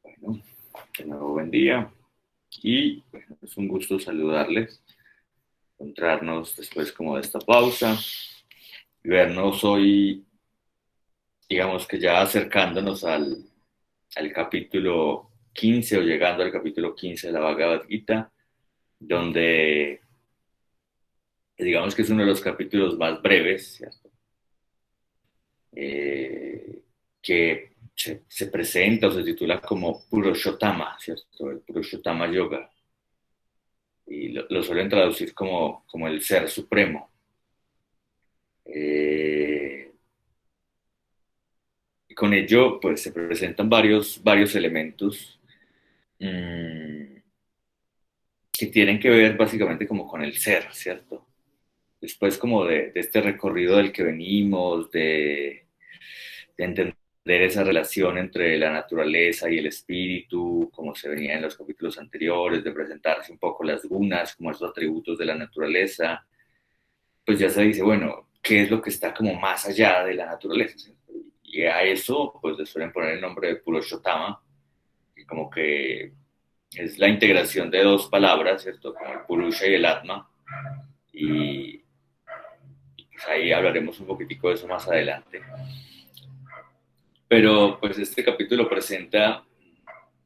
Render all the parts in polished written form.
Bueno, de nuevo buen día y bueno, es un gusto saludarles, encontrarnos después como de esta pausa y vernos hoy, digamos que ya acercándonos al capítulo 15 o llegando al capítulo 15 de la Bhagavad Gita, donde digamos que es uno de los capítulos más breves, ¿cierto? Que se presenta o se titula como Purushottama, ¿cierto? El Purushottama Yoga. Y lo suelen traducir como el ser supremo. Y con ello, pues se presentan varios elementos que tienen que ver básicamente como con el ser, ¿cierto? Después como de este recorrido del que venimos, de entender esa relación entre la naturaleza y el espíritu, como se venía en los capítulos anteriores, de presentarse un poco las gunas como esos atributos de la naturaleza, pues ya se dice, bueno, ¿qué es lo que está como más allá de la naturaleza? ¿Cierto? Y a eso, pues le suelen poner el nombre de Purushottama, que como que es la integración de dos palabras, ¿cierto? Como el Purusha y el Atma, y pues ahí hablaremos un poquitico de eso más adelante. Pero pues este capítulo presenta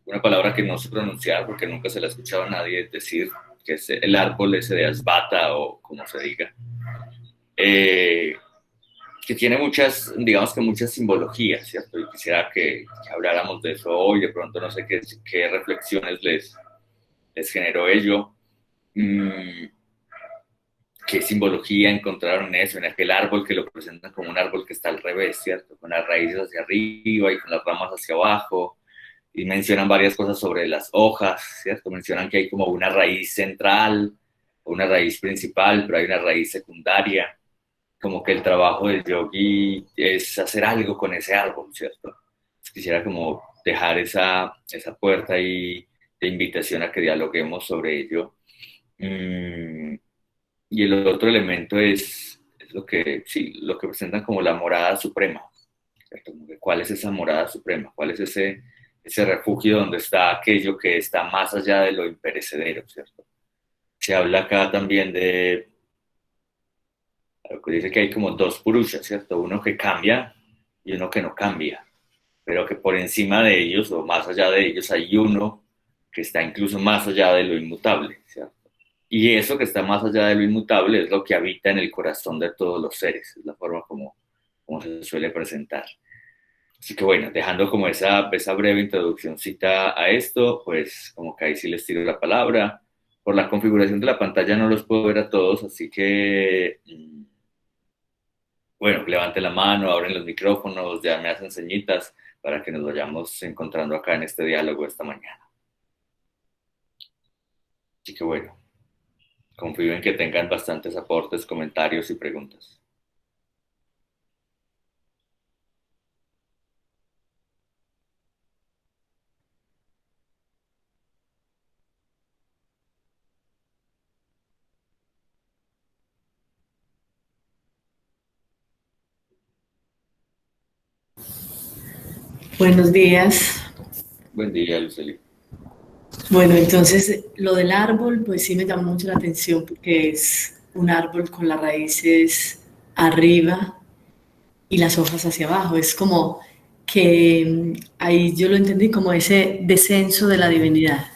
una palabra que no sé pronunciar porque nunca se la ha escuchado a nadie decir, que es el árbol ese de Asbata o como se diga. Eh, que tiene muchas, digamos que muchas simbologías, ¿cierto? Y quisiera que habláramos de eso hoy, de pronto no sé qué reflexiones les generó ello, qué simbología encontraron en eso, en aquel árbol que lo presentan como un árbol que está al revés, ¿cierto? Con las raíces hacia arriba y con las ramas hacia abajo, y mencionan varias cosas sobre las hojas, ¿cierto? Mencionan que hay como una raíz central, una raíz principal, pero hay una raíz secundaria, como que el trabajo del yogi es hacer algo con ese árbol, ¿cierto? Quisiera como dejar esa puerta ahí de invitación a que dialoguemos sobre ello. Y el otro elemento es lo que, sí, lo que presentan como la morada suprema, ¿cierto? ¿Cuál es esa morada suprema? ¿Cuál es ese refugio donde está aquello que está más allá de lo imperecedero, ¿cierto? Se habla acá también de, lo que dice que hay como dos purushas, ¿cierto? Uno que cambia y uno que no cambia, pero que por encima de ellos o más allá de ellos hay uno que está incluso más allá de lo inmutable, ¿cierto? Y eso que está más allá de lo inmutable es lo que habita en el corazón de todos los seres, es la forma como se suele presentar. Así que bueno, dejando como esa breve introduccióncita a esto, pues como que ahí sí les tiro la palabra. Por la configuración de la pantalla no los puedo ver a todos, así que bueno, levanten la mano, abren los micrófonos, ya me hacen señitas para que nos vayamos encontrando acá en este diálogo esta mañana. Así que bueno, confío en que tengan bastantes aportes, comentarios y preguntas. Buenos días. Buen día, Luceli. Bueno, entonces lo del árbol, pues sí me llamó mucho la atención porque es un árbol con las raíces arriba y las hojas hacia abajo. Es como que ahí yo lo entendí como ese descenso de la divinidad.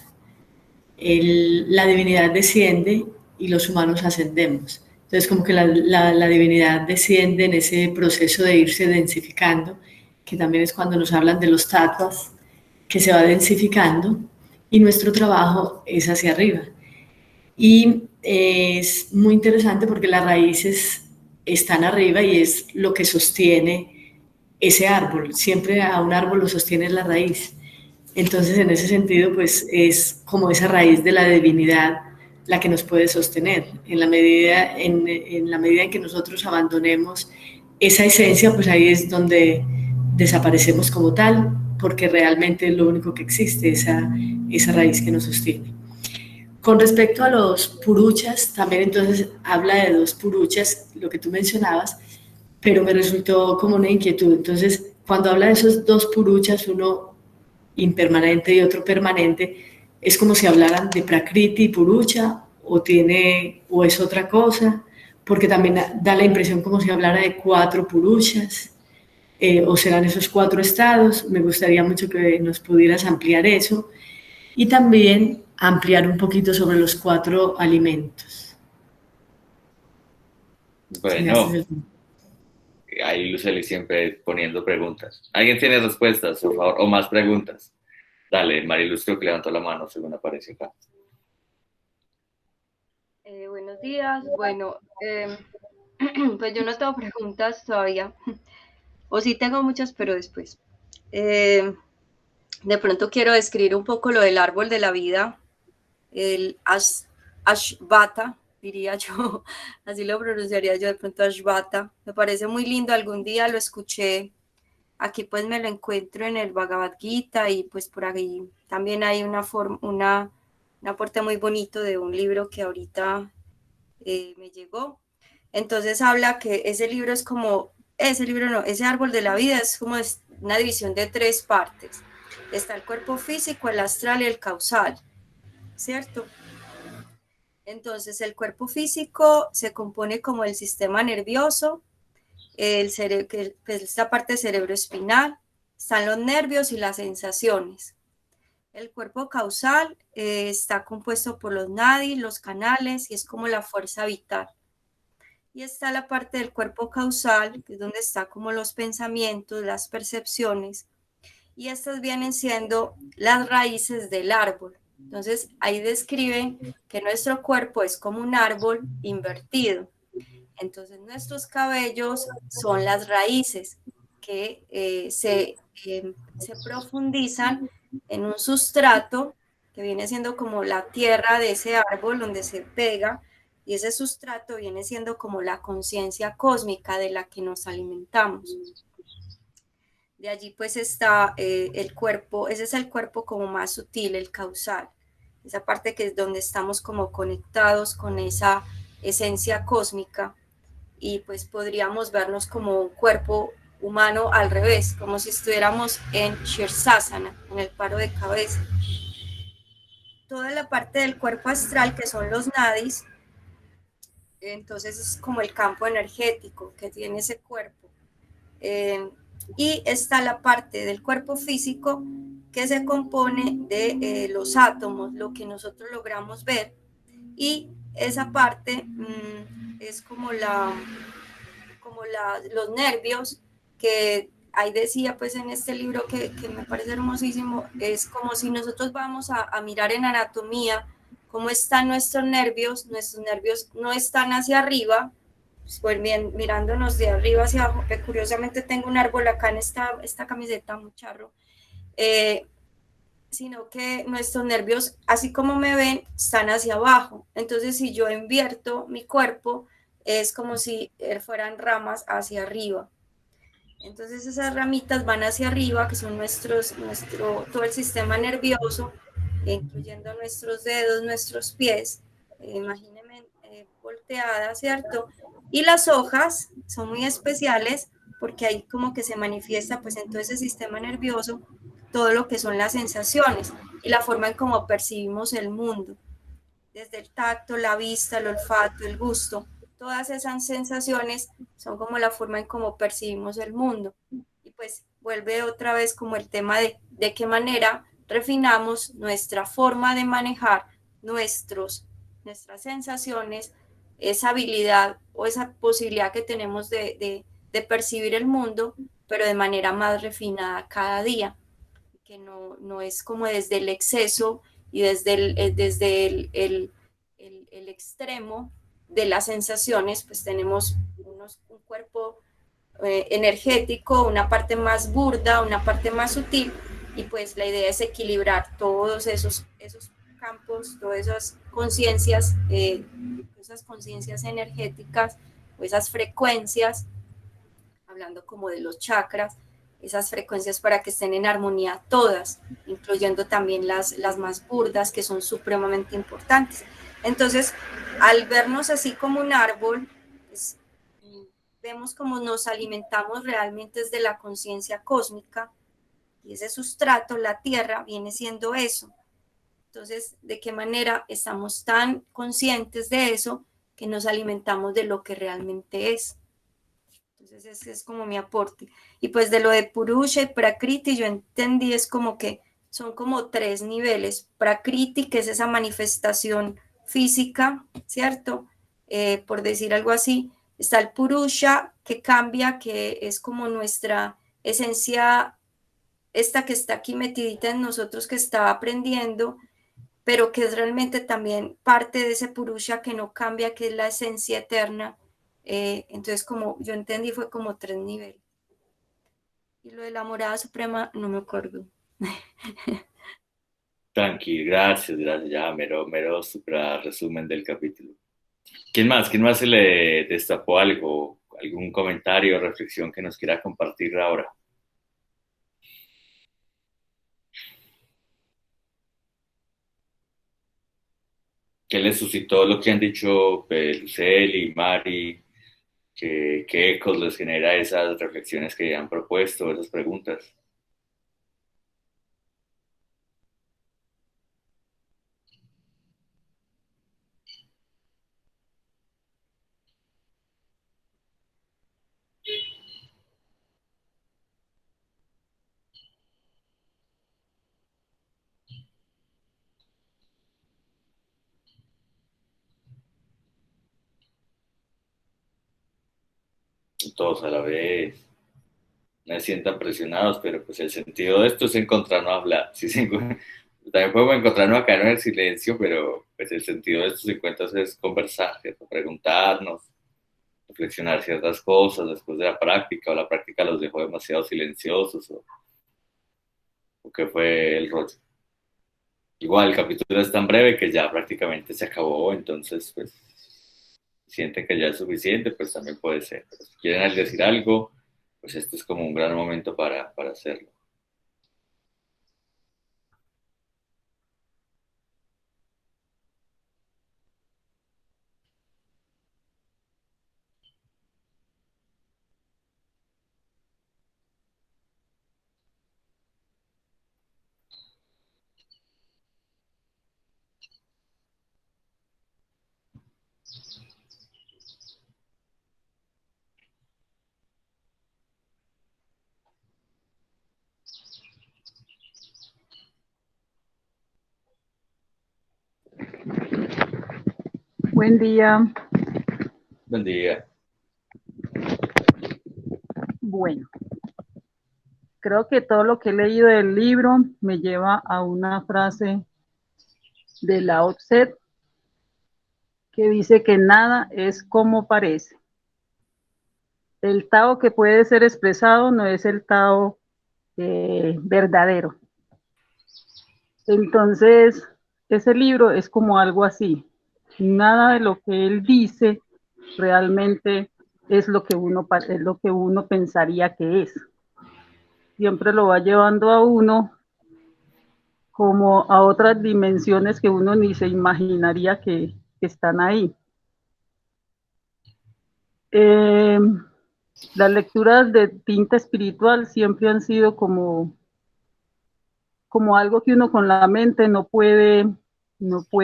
La divinidad desciende y los humanos ascendemos. Entonces como que la divinidad desciende en ese proceso de irse densificando, que también es cuando nos hablan de los tattvas, que se va densificando y nuestro trabajo es hacia arriba. Y es muy interesante porque las raíces están arriba y es lo que sostiene ese árbol. Siempre a un árbol lo sostiene la raíz. Entonces, en ese sentido, pues es como esa raíz de la divinidad la que nos puede sostener. En la medida en que nosotros abandonemos esa esencia, pues ahí es donde desaparecemos como tal, porque realmente es lo único que existe, esa raíz que nos sostiene. Con respecto a los puruchas, también entonces habla de dos puruchas, lo que tú mencionabas, pero me resultó como una inquietud. Entonces, cuando habla de esos dos puruchas, uno impermanente y otro permanente, es como si hablaran de Prakriti y Purucha, o es otra cosa, porque también da la impresión como si hablara de 4 puruchas, o serán esos 4 estados. Me gustaría mucho que nos pudieras ampliar eso y también ampliar un poquito sobre los 4 alimentos. Si me haces Bueno, el... ahí Luceli siempre poniendo preguntas. ¿Alguien tiene respuestas, por favor? ¿O más preguntas? Dale, Mariluz creo que levantó la mano según aparece acá. Buenos días. Bueno, pues yo no tengo preguntas todavía, o sí tengo muchas, pero después. De pronto quiero describir un poco lo del árbol de la vida, el Ashvata, diría yo, así lo pronunciaría yo de pronto Ashvata. Me parece muy lindo, algún día lo escuché, aquí pues me lo encuentro en el Bhagavad Gita y pues por ahí también hay un aporte muy bonito de un libro que ahorita me llegó. Entonces habla que ese libro es como, ese libro no, ese árbol de la vida es como una división de 3 partes. Está el cuerpo físico, el astral y el causal, ¿cierto? Entonces el cuerpo físico se compone como el sistema nervioso, que es esta parte del cerebro espinal, están los nervios y las sensaciones. El cuerpo causal está compuesto por los nadis, los canales y es como la fuerza vital. Y está la parte del cuerpo causal, que es donde está como los pensamientos, las percepciones, y estas vienen siendo las raíces del árbol. Entonces, ahí describen que nuestro cuerpo es como un árbol invertido. Entonces, nuestros cabellos son las raíces que se profundizan en un sustrato que viene siendo como la tierra de ese árbol donde se pega, y ese sustrato viene siendo como la conciencia cósmica de la que nos alimentamos. De allí pues está el cuerpo, ese es el cuerpo como más sutil, el causal, esa parte que es donde estamos como conectados con esa esencia cósmica, y pues podríamos vernos como un cuerpo humano al revés, como si estuviéramos en Shirsasana, en el paro de cabeza. Toda la parte del cuerpo astral, que son los nadis, entonces es como el campo energético que tiene ese cuerpo. Y está la parte del cuerpo físico que se compone de los átomos, lo que nosotros logramos ver, y esa parte es como los nervios, que ahí decía pues en este libro que me parece hermosísimo, es como si nosotros vamos a mirar en anatomía cómo están nuestros nervios no están hacia arriba, pues bien, mirándonos de arriba hacia abajo, que curiosamente tengo un árbol acá en esta camiseta, muy charro, sino que nuestros nervios, así como me ven, están hacia abajo. Entonces, si yo invierto mi cuerpo, es como si fueran ramas hacia arriba. Entonces, esas ramitas van hacia arriba, que son todo el sistema nervioso, incluyendo nuestros dedos, nuestros pies, imagínense volteada, ¿cierto? Y las hojas son muy especiales porque ahí como que se manifiesta pues en todo ese sistema nervioso todo lo que son las sensaciones y la forma en cómo percibimos el mundo, desde el tacto, la vista, el olfato, el gusto. Todas esas sensaciones son como la forma en cómo percibimos el mundo. Y pues vuelve otra vez como el tema de qué manera refinamos nuestra forma de manejar nuestras sensaciones, esa habilidad o esa posibilidad que tenemos de percibir el mundo, pero de manera más refinada cada día, que no es como desde el exceso y desde el extremo de las sensaciones, pues tenemos un cuerpo energético, una parte más burda, una parte más sutil, y pues la idea es equilibrar todos esos campos, todas esas conciencias energéticas o esas frecuencias, hablando como de los chakras, esas frecuencias para que estén en armonía todas, incluyendo también las más burdas, que son supremamente importantes. Entonces, al vernos así como un árbol, pues, vemos cómo nos alimentamos realmente es de la conciencia cósmica, y ese sustrato, la tierra, viene siendo eso. Entonces, ¿de qué manera estamos tan conscientes de eso que nos alimentamos de lo que realmente es? Entonces, ese es como mi aporte. Y pues de lo de Purusha y Prakriti, yo entendí, es como que son como 3 niveles. Prakriti, que es esa manifestación física, ¿cierto? Por decir algo así. Está el Purusha, que cambia, que es como nuestra esencia, esta que está aquí metidita en nosotros, que está aprendiendo, pero que es realmente también parte de ese Purusha que no cambia, que es la esencia eterna. Entonces, como yo entendí, fue como 3 niveles. Y lo de la morada suprema, no me acuerdo. Tranqui, gracias, gracias. Ya, mero super resumen del capítulo. ¿Quién más? ¿Quién más se le destapó algo? ¿Algún comentario o reflexión que nos quiera compartir ahora? ¿Qué le suscitó lo que han dicho Luceli, Mari? ¿Qué ecos les genera esas reflexiones que han propuesto, esas preguntas? Todos a la vez. No se sientan presionados, pero pues el sentido de esto es encontrarnos a hablar. Sí, también podemos encontrarnos acá en el silencio, pero pues el sentido de estos encuentros es conversar, ¿cierto? Preguntarnos, reflexionar ciertas cosas después de la práctica, o la práctica los dejó demasiado silenciosos, o qué fue el rollo. Igual el capítulo es tan breve que ya prácticamente se acabó, entonces pues si sienten que ya es suficiente, pues también puede ser. Pero si quieren decir algo, pues este es como un gran momento para hacerlo. Buen día. Buen día. Bueno, creo que todo lo que he leído del libro me lleva a una frase de Lao Tse que dice que nada es como parece. El Tao que puede ser expresado no es el Tao verdadero. Entonces, ese libro es como algo así. Nada de lo que él dice realmente es lo que uno pensaría que es. Siempre lo va llevando a uno como a otras dimensiones que uno ni se imaginaría que están ahí. Las lecturas de tinta espiritual siempre han sido como algo que uno con la mente no puede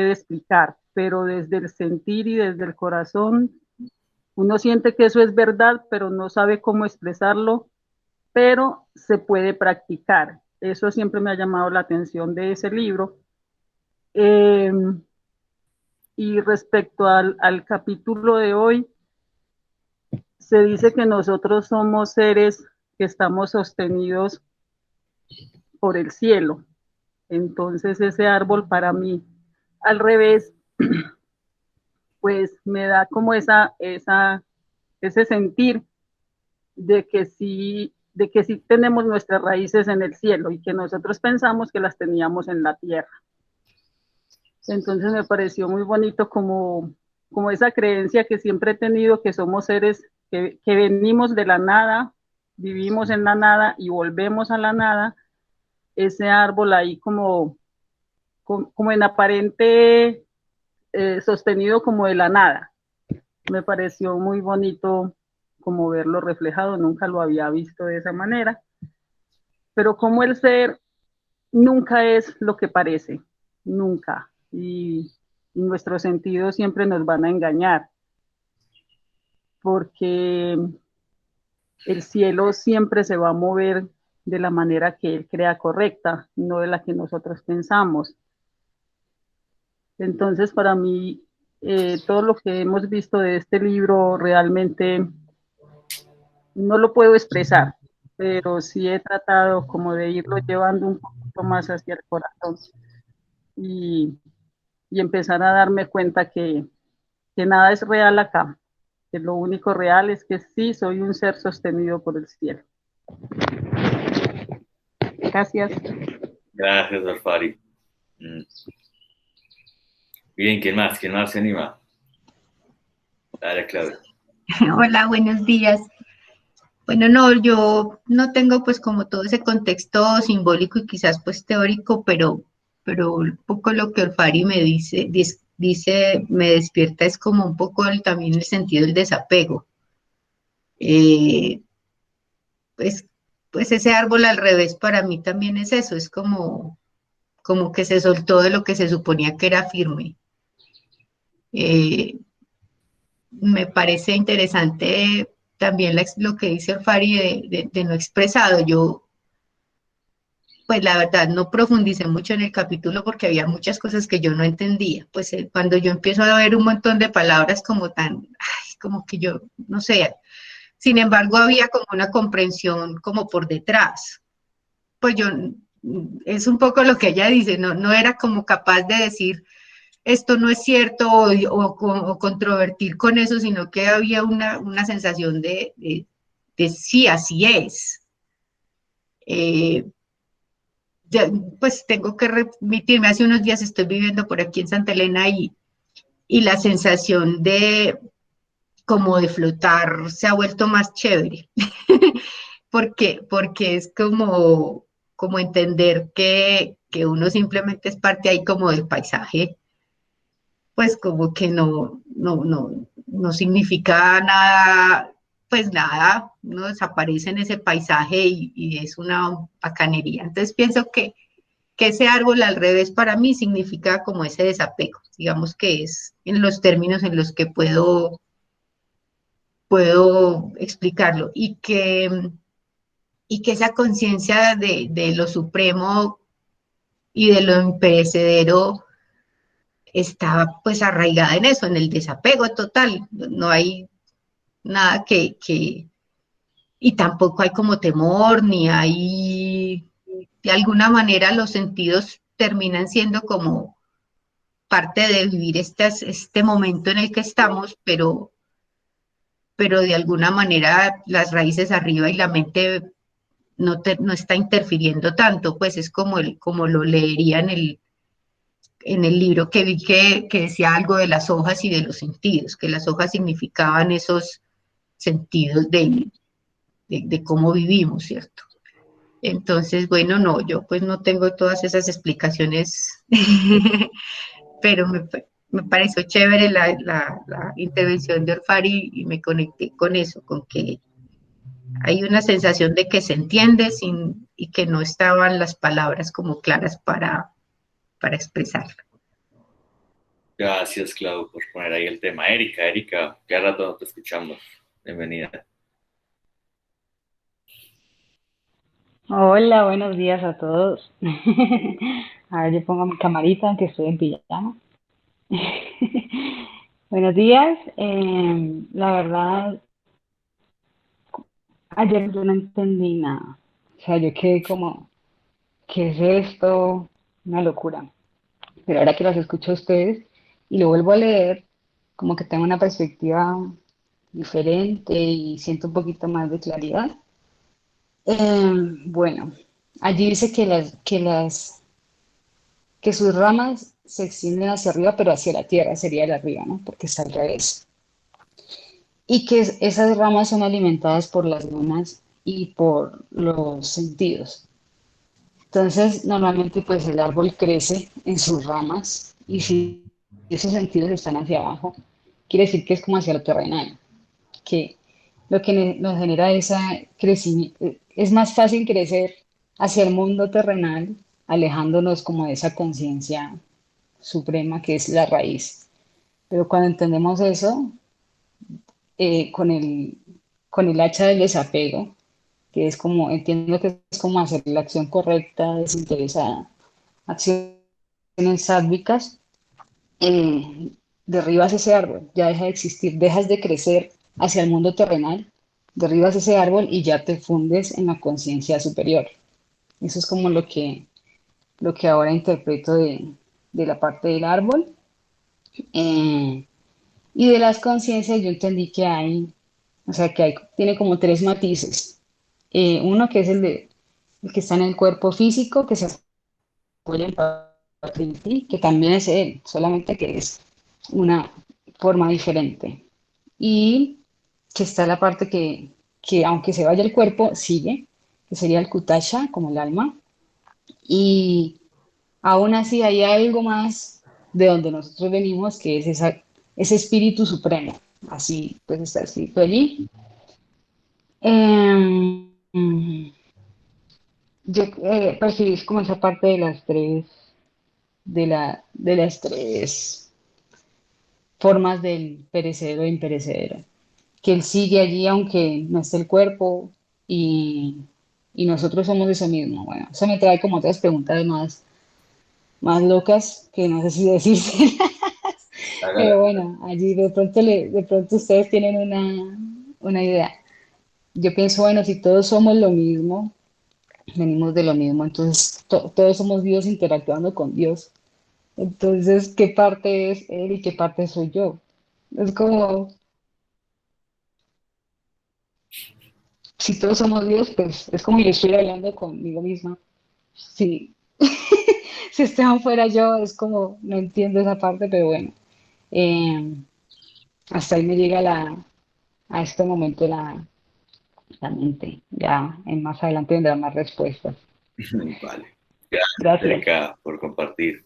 explicar, pero desde el sentir y desde el corazón uno siente que eso es verdad, pero no sabe cómo expresarlo, pero se puede practicar. Eso siempre me ha llamado la atención de ese libro. Y respecto al capítulo de hoy, se dice que nosotros somos seres que estamos sostenidos por el cielo. Entonces ese árbol para mí, al revés, pues me da como ese sentir de que sí tenemos nuestras raíces en el cielo y que nosotros pensamos que las teníamos en la tierra. Entonces me pareció muy bonito como esa creencia que siempre he tenido, que somos seres que venimos de la nada, vivimos en la nada y volvemos a la nada. Ese árbol ahí como en aparente sostenido como de la nada. Me pareció muy bonito como verlo reflejado, nunca lo había visto de esa manera, pero como el ser nunca es lo que parece, nunca, y nuestros sentidos siempre nos van a engañar, porque el cielo siempre se va a mover de la manera que él crea correcta, no de la que nosotros pensamos. Entonces, para mí, todo lo que hemos visto de este libro realmente no lo puedo expresar, pero sí he tratado como de irlo llevando un poquito más hacia el corazón y, y empezar a darme cuenta que nada es real acá, que lo único real es que sí soy un ser sostenido por el cielo. Gracias. Gracias, Alfari. Bien, ¿quién más? ¿Quién más se anima? Dale, Claudia. Hola, buenos días. Bueno, no, yo no tengo pues como todo ese contexto simbólico y quizás pues teórico, pero un poco lo que Alfari me dice, me despierta es como un poco también el sentido del desapego. Pues, pues ese árbol al revés para mí también es eso, es como que se soltó de lo que se suponía que era firme. Me parece interesante también lo que dice Alfari de no expresado. Yo, pues la verdad, no profundicé mucho en el capítulo porque había muchas cosas que yo no entendía. Pues cuando yo empiezo a ver un montón de palabras como tan, ay, como que yo, no sé, sin embargo había como una comprensión como por detrás. Pues yo, es un poco lo que ella dice, no era como capaz de decir esto no es cierto o controvertir con eso, sino que había una sensación de sí, así es. Pues tengo que remitirme, hace unos días estoy viviendo por aquí en Santa Elena y la sensación de como de flotar se ha vuelto más chévere, porque es como entender que uno simplemente es parte ahí como del paisaje, pues como que no significa nada, pues nada, uno desaparece en ese paisaje y es una bacanería. Entonces pienso que ese árbol al revés para mí significa como ese desapego, digamos que es en los términos en los que puedo explicarlo y que esa conciencia de lo supremo y de lo imperecedero está pues arraigada en eso, en el desapego total, no hay nada y tampoco hay como temor, ni hay, de alguna manera los sentidos terminan siendo como parte de vivir este momento en el que estamos, pero de alguna manera las raíces arriba y la mente no está interfiriendo tanto, pues es como lo leería en el libro que vi que decía algo de las hojas y de los sentidos, que las hojas significaban esos sentidos de cómo vivimos, ¿cierto? Entonces, bueno, no, yo pues no tengo todas esas explicaciones, pero me pareció chévere la intervención de Orfari y me conecté con eso, con que hay una sensación de que se entiende y que no estaban las palabras como claras para expresarlo. Gracias, Clau, por poner ahí el tema. Erika, ¿qué rato no te escuchamos? Bienvenida. Hola, buenos días a todos. A ver, yo pongo mi camarita, aunque estoy en pijama. Buenos días. La verdad, ayer yo no entendí nada. O sea, yo quedé como, ¿qué es esto? Una locura. Pero ahora que los escucho a ustedes y lo vuelvo a leer, como que tengo una perspectiva diferente y siento un poquito más de claridad. Bueno, allí dice que sus ramas se extienden hacia arriba, pero hacia la tierra sería el arriba, ¿no? Porque está al revés. Y que esas ramas son alimentadas por las lunas y por los sentidos. Entonces, normalmente, pues el árbol crece en sus ramas y si esos sentidos están hacia abajo, quiere decir que es como hacia lo terrenal, que lo que nos genera ese crecimiento. Es más fácil crecer hacia el mundo terrenal, alejándonos como de esa conciencia suprema que es la raíz. Pero cuando entendemos eso, con con el hacha del desapego, que es como, entiendo que es como hacer la acción correcta, desinteresada, acciones sádvicas, eh, derribas ese árbol, ya deja de existir, dejas de crecer hacia el mundo terrenal, derribas ese árbol y ya te fundes en la conciencia superior. Eso es como lo que ahora interpreto de la parte del árbol. Eh, y de las conciencias yo entendí que hay, o sea, que hay, tiene como tres matices. Uno que es el que está en el cuerpo físico, que se apoya en Patrick, que también es él, solamente que es una forma diferente. Y que está la parte que aunque se vaya el cuerpo, sigue, que sería el Kutasha, como el alma. Y aún así hay algo más de donde nosotros venimos, que es ese espíritu supremo. Así pues está escrito allí. Em, yo percibí como esa parte de las tres, de las tres formas del perecedero e imperecedero, que él sigue allí aunque no esté el cuerpo y, y nosotros somos eso mismo. Bueno, eso me trae como otras preguntas más locas que no sé si decirse, Hágale. pero bueno, allí de pronto, de pronto ustedes tienen una idea. Yo pienso, bueno, si todos somos lo mismo, venimos de lo mismo, entonces todos somos Dios interactuando con Dios. Entonces, ¿qué parte es Él y qué parte soy yo? Es como, si todos somos Dios, pues es como yo estoy hablando conmigo misma. Si, si Esteban fuera yo, es como, no entiendo esa parte, pero bueno, eh, hasta ahí me llega a este momento la mente. Ya en más adelante vendrán más respuestas. Vale. Gracias, Gracias. Erika, por compartir.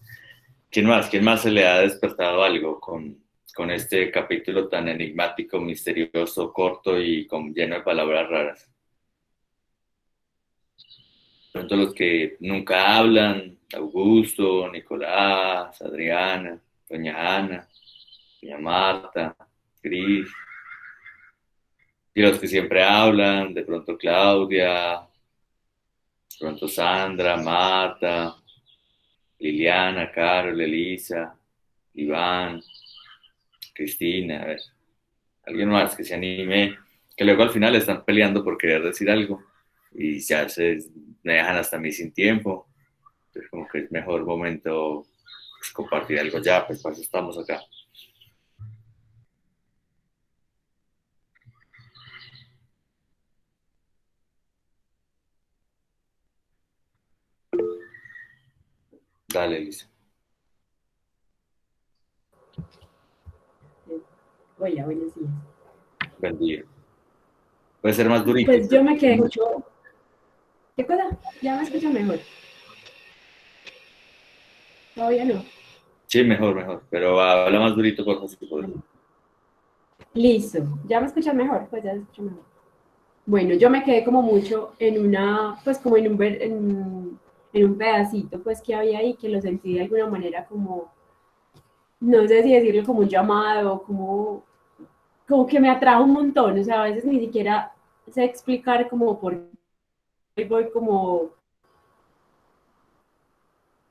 ¿Quién más? ¿Quién más se le ha despertado algo con este capítulo tan enigmático, misterioso, corto y lleno de palabras raras? Pronto los que nunca hablan, Augusto, Nicolás, Adriana, Doña Ana, Doña Marta, Cris, y los que siempre hablan, de pronto Claudia, de pronto Sandra, Marta, Liliana, Carol, Elisa, Iván, Cristina, a ver, alguien más que se anime, que luego al final están peleando por querer decir algo y ya me dejan hasta a mí sin tiempo. Entonces como que es mejor momento pues, compartir algo ya, pues para eso estamos acá. Dale, Elisa. Hola, buenos días. Buen día. Puede ser más durito. Pues yo me quedé mucho. ¿Qué cosa? Ya me escucho mejor. Todavía no. Sí, mejor, mejor. Pero habla más durito, por favor, si puedes. Listo. ¿Ya me escuchas mejor? Pues ya me escucho mejor. Bueno, yo me quedé como mucho en una, pues como en un pedacito, pues que había ahí, que lo sentí de alguna manera como, no sé si decirlo como un llamado, como que me atrajo un montón. O sea, a veces ni siquiera sé explicar como por qué voy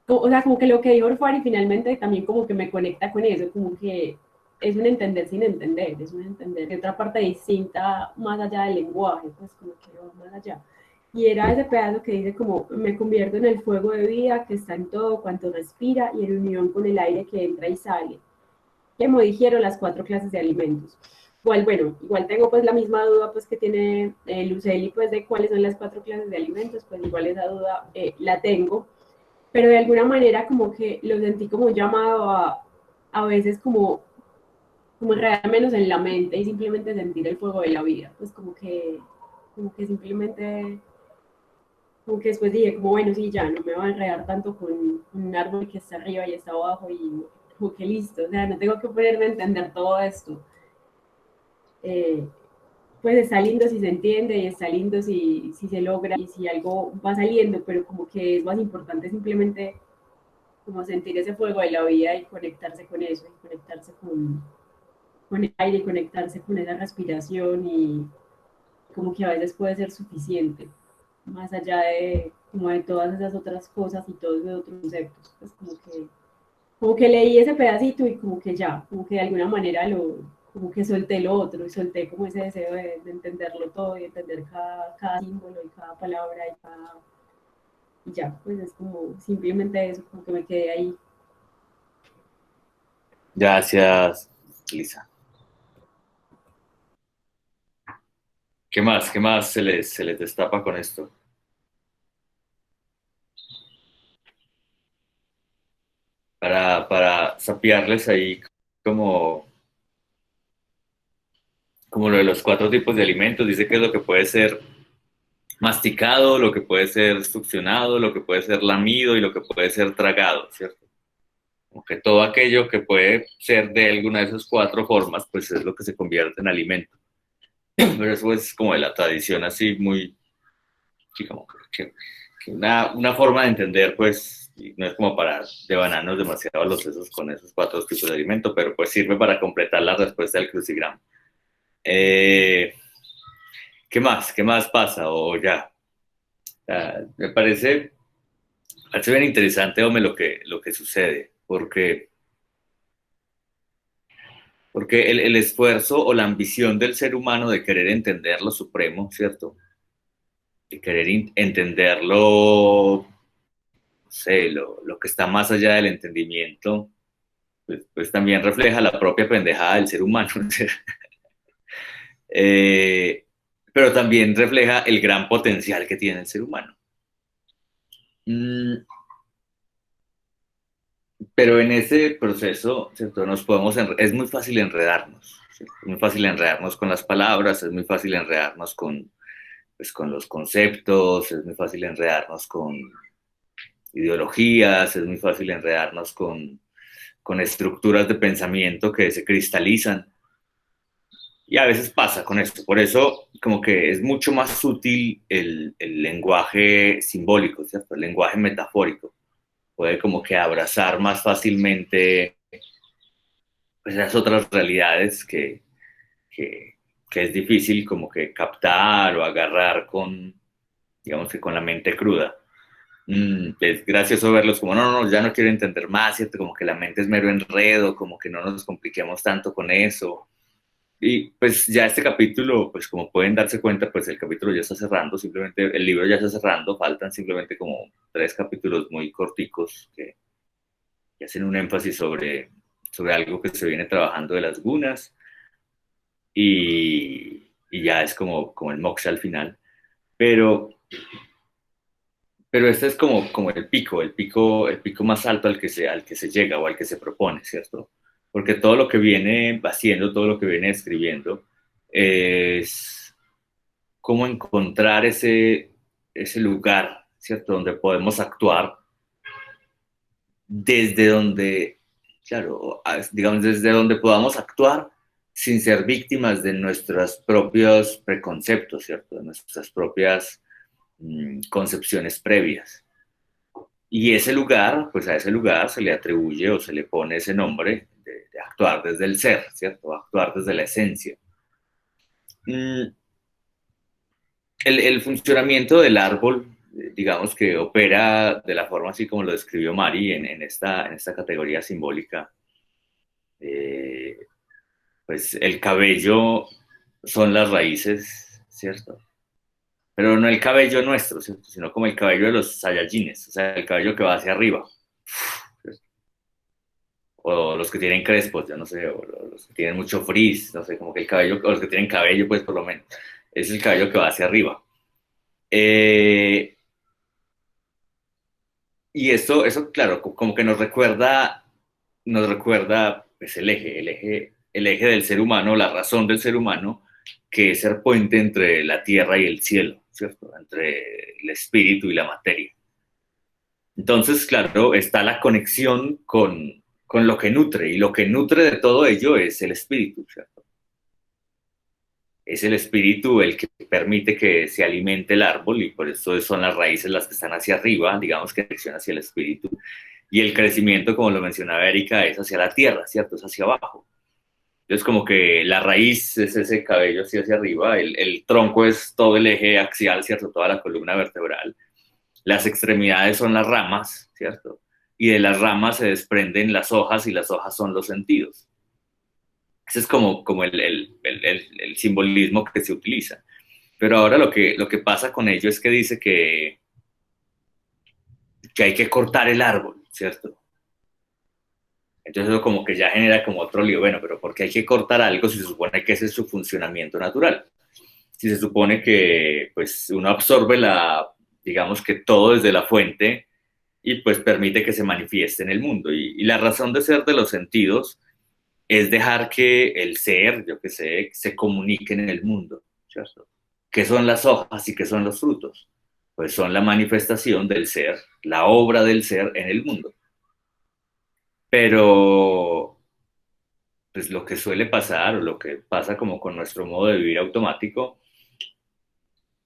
o sea, como que lo que dijo Orfari finalmente también como que me conecta con eso, como que es un entender sin entender, es un entender de otra parte distinta más allá del lenguaje, pues como que va más allá. Y era ese pedazo que dice como, me convierto en el fuego de vida que está en todo cuanto respira y en unión con el aire que entra y sale. Que me dijeron las 4 clases de alimentos. Igual, bueno, igual tengo pues la misma duda pues que tiene Luceli pues de cuáles son las 4 clases de alimentos, pues igual esa duda la tengo, pero de alguna manera como que lo sentí como un llamado a veces como enredar menos en la mente y simplemente sentir el fuego de la vida, pues como que simplemente, como que después dije, como bueno, sí, ya no me voy a enredar tanto con un árbol que está arriba y está abajo y como que listo, o sea, no tengo que ponerme a entender todo esto. Eh, pues está lindo si se entiende y está lindo si se logra y si algo va saliendo, pero como que es más importante simplemente como sentir ese fuego de la vida y conectarse con eso, y conectarse con el aire, y conectarse con esa respiración y como que a veces puede ser suficiente, más allá de, como de todas esas otras cosas y todos esos otros conceptos, pues como que leí ese pedacito y como que ya, como que de alguna manera como que solté lo otro y solté como ese deseo de entenderlo todo y entender cada símbolo y cada palabra y ya, pues es como simplemente eso, como que me quedé ahí. Gracias, Lisa. ¿Qué más? ¿Qué más se les destapa con esto? Para sapearles ahí como, como lo de los 4 tipos de alimentos, dice que es lo que puede ser masticado, lo que puede ser succionado, lo que puede ser lamido y lo que puede ser tragado, ¿cierto? Como que todo aquello que puede ser de alguna de esas 4 formas, pues es lo que se convierte en alimento. Pero eso es como de la tradición así muy, sí, como que una forma de entender, pues, y no es como para devanarnos demasiado los sesos con esos 4 tipos de alimento, pero pues sirve para completar la respuesta del crucigrama. ¿Qué más? ¿Qué más pasa? O ya. Me parece bien interesante, hombre, lo que sucede, porque el esfuerzo o la ambición del ser humano de querer entender lo supremo, ¿cierto? De querer entenderlo, no sé, lo que está más allá del entendimiento, pues también refleja la propia pendejada del ser humano. eh, pero también refleja el gran potencial que tiene el ser humano. Mm, pero en ese proceso, ¿cierto? Es muy fácil enredarnos, ¿cierto? Es muy fácil enredarnos con las palabras, es muy fácil enredarnos pues, con los conceptos, es muy fácil enredarnos con ideologías, es muy fácil enredarnos con estructuras de pensamiento que se cristalizan. Y a veces pasa con esto. Por eso, como que es mucho más útil el lenguaje simbólico, ¿cierto? El lenguaje metafórico. Puede como que abrazar más fácilmente pues, esas otras realidades que es difícil como que captar o agarrar con, digamos que con la mente cruda. Es gracioso verlos como, no, no, ya no quiero entender más, ¿cierto? Como que la mente es mero enredo, como que no nos compliquemos tanto con eso. Y pues ya este capítulo, pues como pueden darse cuenta, pues el capítulo ya está cerrando, simplemente el libro ya está cerrando, faltan simplemente como 3 capítulos muy corticos que hacen un énfasis sobre algo que se viene trabajando de las gunas y ya es como el moksha al final. Pero, pero este es como el pico más alto al que se llega o al que se propone, ¿cierto? Porque todo lo que viene haciendo, todo lo que viene escribiendo, es cómo encontrar ese lugar, ¿cierto? Donde podemos actuar desde donde, claro, digamos, desde donde podamos actuar sin ser víctimas de nuestros propios preconceptos, ¿cierto? De nuestras propias concepciones previas. Y ese lugar, pues a ese lugar se le atribuye o se le pone ese nombre de actuar desde el ser, ¿cierto? Actuar desde la esencia. Mm, el funcionamiento del árbol, digamos que opera de la forma así como lo describió Mari en esta categoría simbólica. Eh, pues el cabello son las raíces, ¿cierto? Pero no el cabello nuestro, ¿cierto? Sino como el cabello de los Saiyajines, o sea, el cabello que va hacia arriba. ¿Cierto? O los que tienen crespos, yo no sé, o los que tienen mucho frizz, no sé, como que el cabello, o los que tienen cabello, pues por lo menos, es el cabello que va hacia arriba. Y eso, claro, como que nos recuerda pues, el eje del ser humano, la razón del ser humano, que es ser puente entre la tierra y el cielo, ¿cierto? Entre el espíritu y la materia. Entonces, claro, está la conexión con lo que nutre, y lo que nutre de todo ello es el espíritu, ¿cierto? es el espíritu el que permite que se alimente el árbol y por eso son las raíces las que están hacia arriba, digamos que dirección hacia el espíritu. Y el crecimiento, como lo mencionaba Erika, es hacia la tierra, ¿cierto? Es hacia abajo. Entonces como que la raíz es ese cabello así hacia arriba, el tronco es todo el eje axial, ¿cierto? Toda la columna vertebral. Las extremidades son las ramas, ¿cierto? Y de las ramas se desprenden las hojas y las hojas son los sentidos. Ese es como el simbolismo que se utiliza. Pero ahora lo que pasa con ello es que dice que hay que cortar el árbol, ¿cierto? Entonces eso como que ya genera como otro lío. Bueno, pero ¿por qué hay que cortar algo si se supone que ese es su funcionamiento natural? Si se supone que pues uno absorbe digamos que todo desde la fuente y pues permite que se manifieste en el mundo. Y la razón de ser de los sentidos es dejar que el ser, yo qué sé, se comunique en el mundo, ¿cierto? ¿Qué son las hojas y qué son los frutos? Pues son la manifestación del ser, la obra del ser en el mundo. Pero pues lo que suele pasar o lo que pasa como con nuestro modo de vivir automático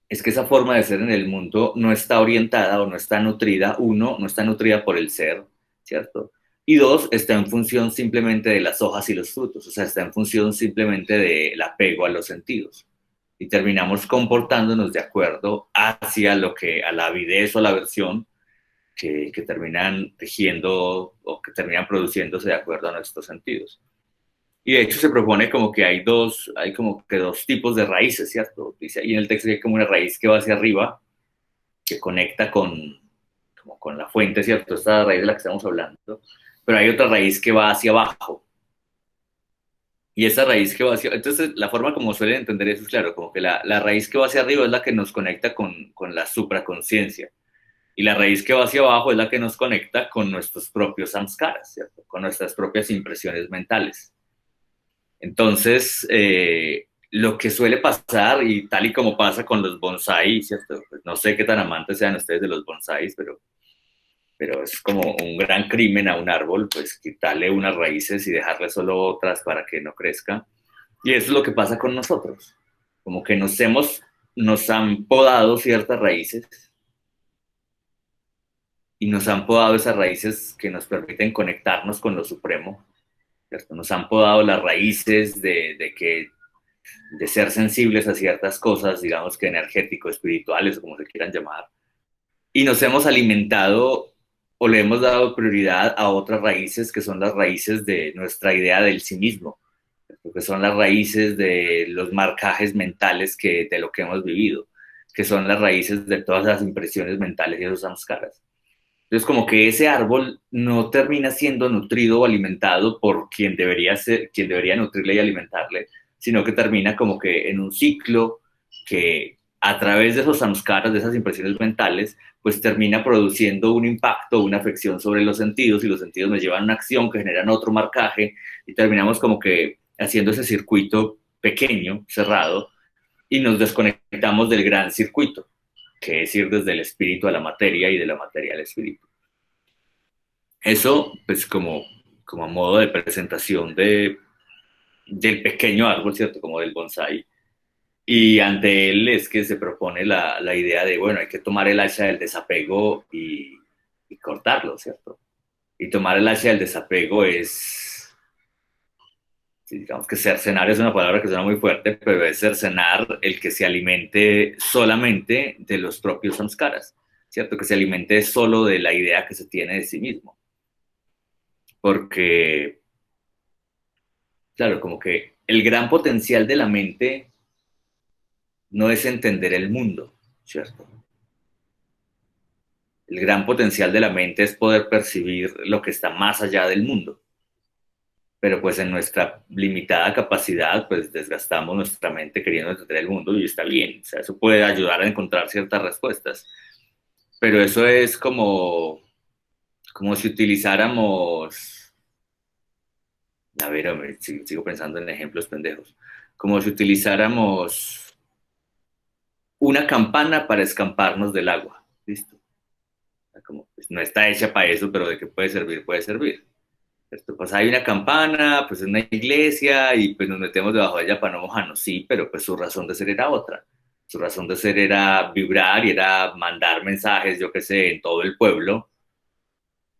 es que esa forma de ser en el mundo no está orientada o no está nutrida, uno, no está nutrida por el ser, ¿cierto? Y dos, está en función simplemente de las hojas y los frutos, o sea, está en función simplemente del apego a los sentidos. Y terminamos comportándonos de acuerdo hacia a la avidez o la aversión que terminan rigiendo o que terminan produciéndose de acuerdo a nuestros sentidos. Y de hecho se propone como que hay como que dos tipos de raíces, ¿cierto? Dice ahí en el texto que hay como una raíz que va hacia arriba, que conecta como con la fuente, ¿cierto? Esta raíz de la que estamos hablando. Pero hay otra raíz que va hacia abajo. Y esa raíz que va hacia... Entonces, la forma como suelen entender eso es claro, como que la raíz que va hacia arriba es la que nos conecta con la supraconsciencia. Y la raíz que va hacia abajo es la que nos conecta con nuestros propios samskaras, ¿cierto? Con nuestras propias impresiones mentales. Entonces, lo que suele pasar, y tal y como pasa con los bonsai, ¿cierto? Pues no sé qué tan amantes sean ustedes de los bonsais, pero es como un gran crimen a un árbol, pues quitarle unas raíces y dejarle solo otras para que no crezca. Y eso es lo que pasa con nosotros. Como que nos han podado ciertas raíces y nos han podado esas raíces que nos permiten conectarnos con lo supremo, ¿cierto? Nos han podado las raíces de ser sensibles a ciertas cosas, digamos que energético, espirituales, o como se quieran llamar, y nos hemos alimentado o le hemos dado prioridad a otras raíces que son las raíces de nuestra idea del sí mismo, que son las raíces de los marcajes mentales de lo que hemos vivido, que son las raíces de todas las impresiones mentales y esos samskaras. Entonces, como que ese árbol no termina siendo nutrido o alimentado por quien debería nutrirle y alimentarle, sino que termina como que en un ciclo que a través de esos samskaras, de esas impresiones mentales, pues termina produciendo un impacto, una afección sobre los sentidos, y los sentidos nos llevan a una acción que generan otro marcaje, y terminamos como que haciendo ese circuito pequeño, cerrado, y nos desconectamos del gran circuito, que es ir desde el espíritu a la materia y de la materia al espíritu. Eso, pues como a modo de presentación del pequeño árbol, ¿cierto? Como del bonsai. Y ante él es que se propone la idea de, bueno, hay que tomar el hacha del desapego y cortarlo, ¿cierto? Y tomar el hacha del desapego es, digamos que cercenar es una palabra que suena muy fuerte, pero es cercenar el que se alimente solamente de los propios samskaras, ¿cierto? Que se alimente solo de la idea que se tiene de sí mismo. Porque, claro, como que el gran potencial de la mente no es entender el mundo, ¿cierto? El gran potencial de la mente es poder percibir lo que está más allá del mundo. Pero pues en nuestra limitada capacidad, pues desgastamos nuestra mente queriendo entender el mundo, y está bien, o sea, eso puede ayudar a encontrar ciertas respuestas. Pero eso es como si utilizáramos, a ver, hombre, sigo pensando en ejemplos pendejos, como si utilizáramos una campana para escamparnos del agua, ¿listo? Como, pues, no está hecha para eso, pero de que puede servir, puede servir. ¿cierto? Pues hay una campana, pues es una iglesia y pues nos metemos debajo de ella para no mojarnos, sí, pero pues su razón de ser era otra. Su razón de ser era vibrar y era mandar mensajes, yo qué sé, en todo el pueblo.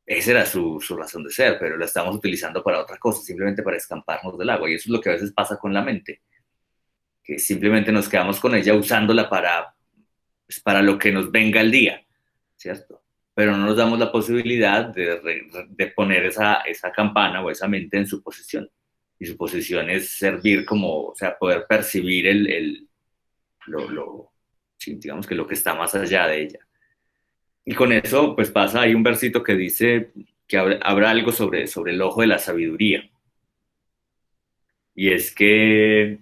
Esa era su razón de ser, pero la estamos utilizando para otra cosa, simplemente para escamparnos del agua. Y eso es lo que a veces pasa con la mente, que simplemente nos quedamos con ella usándola pues, para lo que nos venga el día, ¿cierto? Pero no nos damos la posibilidad de poner esa campana o esa mente en su posición. Y su posición es servir como, o sea, poder percibir sí, digamos que lo que está más allá de ella. Y con eso, pues pasa, hay un versito que dice que habrá algo sobre el ojo de la sabiduría. Y es que,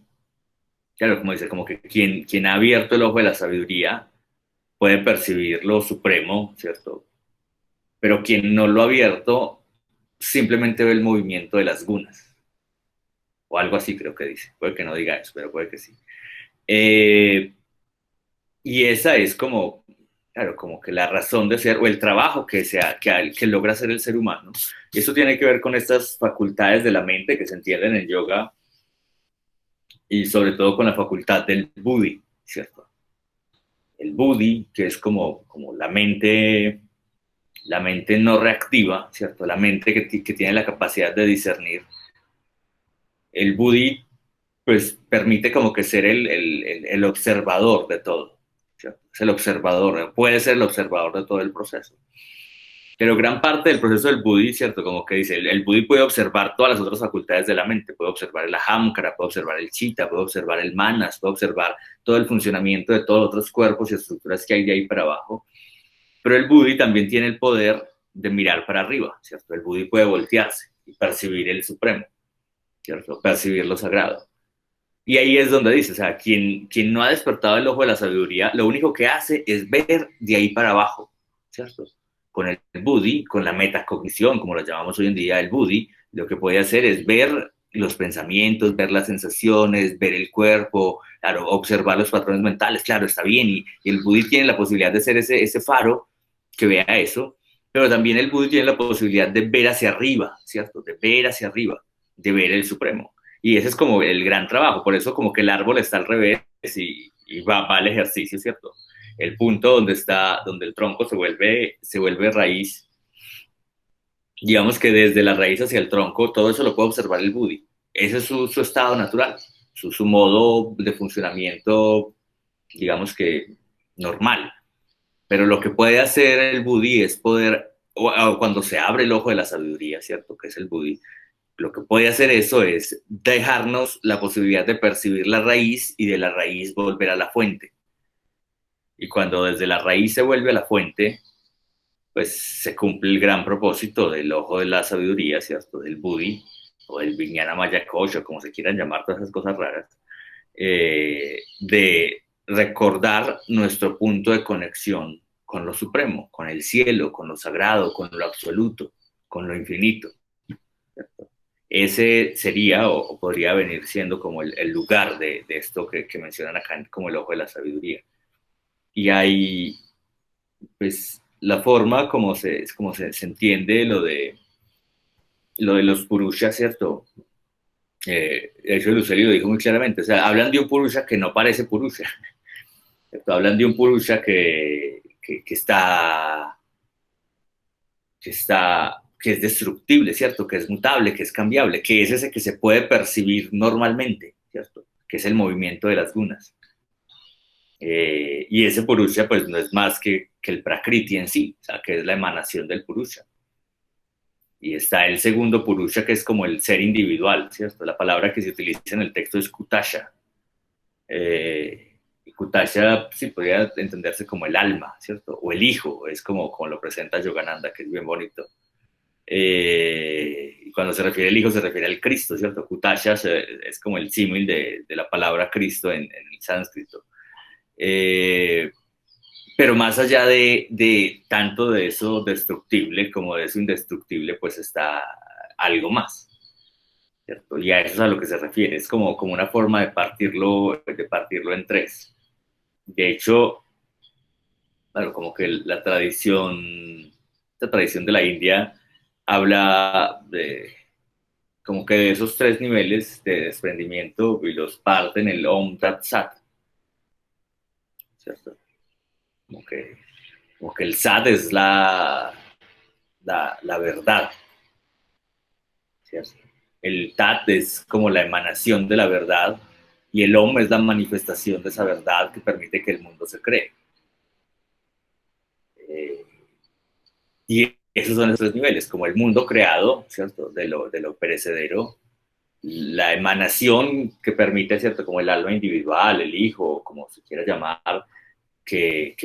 claro, como dice, como que quien ha abierto el ojo de la sabiduría puede percibir lo supremo, ¿cierto? Pero quien no lo ha abierto simplemente ve el movimiento de las gunas, o algo así creo que dice. Puede que no diga eso, pero puede que sí. Eh, y esa es como, claro, como que la razón de ser, o el trabajo que logra hacer el ser humano. Y eso tiene que ver con estas facultades de la mente que se entienden en yoga y sobre todo con la facultad del buddhi, ¿cierto? El buddhi, que es como la mente no reactiva, ¿cierto? La mente que tiene la capacidad de discernir. El buddhi, pues, permite como que ser el observador de todo, ¿cierto? Es el observador, puede ser el observador de todo el proceso. Pero gran parte del proceso del buddhi, ¿cierto? Como que dice, el buddhi puede observar todas las otras facultades de la mente, puede observar el ahamkara, puede observar el chitta, puede observar el manas, puede observar todo el funcionamiento de todos los otros cuerpos y estructuras que hay de ahí para abajo. Pero el buddhi también tiene el poder de mirar para arriba, ¿cierto? El buddhi puede voltearse y percibir el supremo, ¿cierto? Percibir lo sagrado. Y ahí es donde dice, o sea, quien no ha despertado el ojo de la sabiduría, lo único que hace es ver de ahí para abajo, ¿cierto? Con el buddhi, con la metacognición, como lo llamamos hoy en día, el buddhi, lo que puede hacer es ver los pensamientos, ver las sensaciones, ver el cuerpo, claro, observar los patrones mentales, claro, está bien, y el buddhi tiene la posibilidad de ser ese faro que vea eso, pero también el buddhi tiene la posibilidad de ver hacia arriba, ¿cierto? De ver hacia arriba, de ver el supremo. Y ese es como el gran trabajo, por eso como que el árbol está al revés y va al ejercicio, ¿cierto? El punto donde el tronco se vuelve raíz, digamos que desde la raíz hacia el tronco, todo eso lo puede observar el buddhi. Ese es su estado natural, su modo de funcionamiento, digamos que normal. Pero lo que puede hacer el buddhi es poder, o cuando se abre el ojo de la sabiduría, ¿cierto? Que es el buddhi, lo que puede hacer eso es dejarnos la posibilidad de percibir la raíz y de la raíz volver a la fuente. Y cuando desde la raíz se vuelve a la fuente, pues se cumple el gran propósito del ojo de la sabiduría, ¿cierto? Del buddhi o del vijnana maya kosha, como se quieran llamar, todas esas cosas raras, de recordar nuestro punto de conexión con lo supremo, con el cielo, con lo sagrado, con lo absoluto, con lo infinito, ¿cierto? Ese sería o podría venir siendo como el lugar de esto que mencionan acá como el ojo de la sabiduría. Y hay, pues, la forma como se entiende lo de los purushas, ¿cierto? Eso Lucelio lo dijo muy claramente, o sea, hablan de un purusha que no parece purusha, ¿cierto? Hablan de un purusha que es destructible, ¿cierto? Que es mutable, que es cambiable, que es ese que se puede percibir normalmente, ¿cierto? Que es el movimiento de las gunas. Y ese purusha pues no es más que el prakriti en sí, o sea, que es la emanación del purusha. Y está el segundo purusha, que es como el ser individual, ¿cierto? La palabra que se utiliza en el texto es kutasha. Y kutasha sí podría entenderse como el alma, ¿cierto? O el hijo, es como lo presenta Yogananda, que es bien bonito. Y cuando se refiere al hijo, se refiere al Cristo, ¿cierto? Kutasha es como el símil de la palabra Cristo en el sánscrito. Pero más allá de tanto de eso destructible como de eso indestructible, pues está algo más, ¿cierto? Y a eso es a lo que se refiere, es como una forma de partirlo en tres. De hecho, bueno, como que esta tradición de la India habla como que de esos tres niveles de desprendimiento y los parten el Om Tat Sat, ¿cierto? Como que el Sat es la verdad, ¿cierto? El Tat es como la emanación de la verdad y el Om es la manifestación de esa verdad que permite que el mundo se cree. Y esos son los tres niveles, como el mundo creado, ¿cierto? De lo perecedero, la emanación que permite, ¿cierto? Como el alma individual, el hijo, como se quiera llamar, que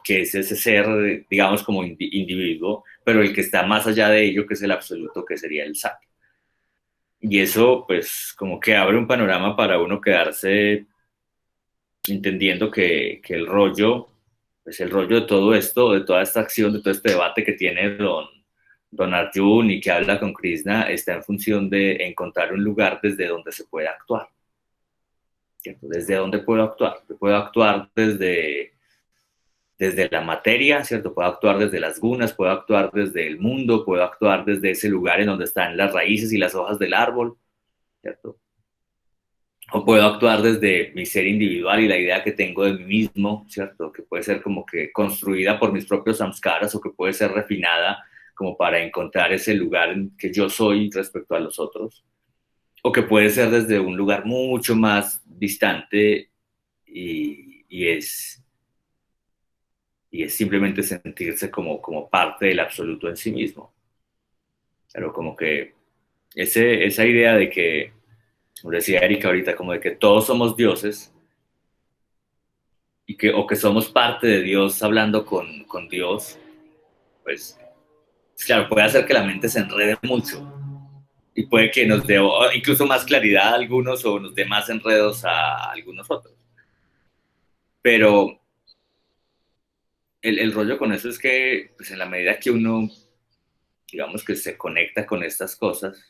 es ese ser, digamos, como individuo, pero el que está más allá de ello, que es el absoluto, que sería el Sat. Y eso, pues, como que abre un panorama para uno quedarse entendiendo que el rollo, pues el rollo de todo esto, de toda esta acción, de todo este debate que tiene don Arjun y que habla con Krishna, está en función de encontrar un lugar desde donde se puede actuar. ¿Cierto? ¿Desde dónde puedo actuar? Puedo actuar desde la materia, ¿cierto? Puedo actuar desde las gunas, puedo actuar desde el mundo, puedo actuar desde ese lugar en donde están las raíces y las hojas del árbol, ¿cierto? O puedo actuar desde mi ser individual y la idea que tengo de mí mismo, ¿cierto? Que puede ser como que construida por mis propios samskaras o que puede ser refinada como para encontrar ese lugar en que yo soy respecto a los otros. O que puede ser desde un lugar mucho más distante y es simplemente sentirse como parte del absoluto en sí mismo. Pero como que esa idea de que, como decía Erika ahorita, como de que todos somos dioses o que somos parte de Dios hablando con Dios, pues claro, puede hacer que la mente se enrede mucho y puede que nos dé incluso más claridad a algunos o nos dé más enredos a algunos otros. Pero el rollo con eso es que, pues en la medida que uno, digamos que se conecta con estas cosas,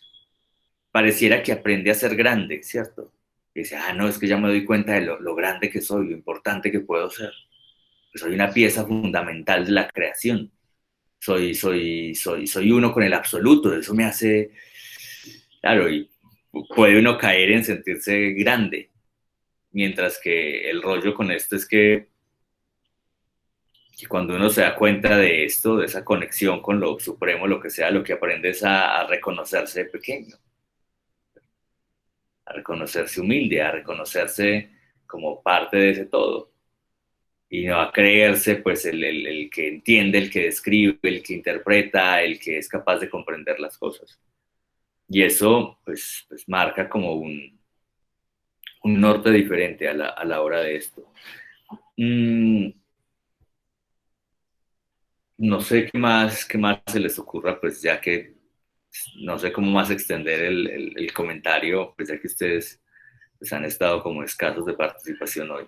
pareciera que aprende a ser grande, ¿cierto? Y dice, no, es que ya me doy cuenta de lo grande que soy, lo importante que puedo ser. Pues soy una pieza fundamental de la creación. Soy uno con el absoluto, eso me hace, claro, y puede uno caer en sentirse grande, mientras que el rollo con esto es que cuando uno se da cuenta de esto, de esa conexión con lo supremo, lo que sea, lo que aprende es a reconocerse pequeño, a reconocerse humilde, a reconocerse como parte de ese todo. Y no a creerse pues el que entiende, el que describe, el que interpreta, el que es capaz de comprender las cosas. Y eso pues marca como un norte diferente a la hora de esto. No sé qué más se les ocurra, pues ya que no sé cómo más extender el comentario, pues ya que ustedes pues, han estado como escasos de participación hoy.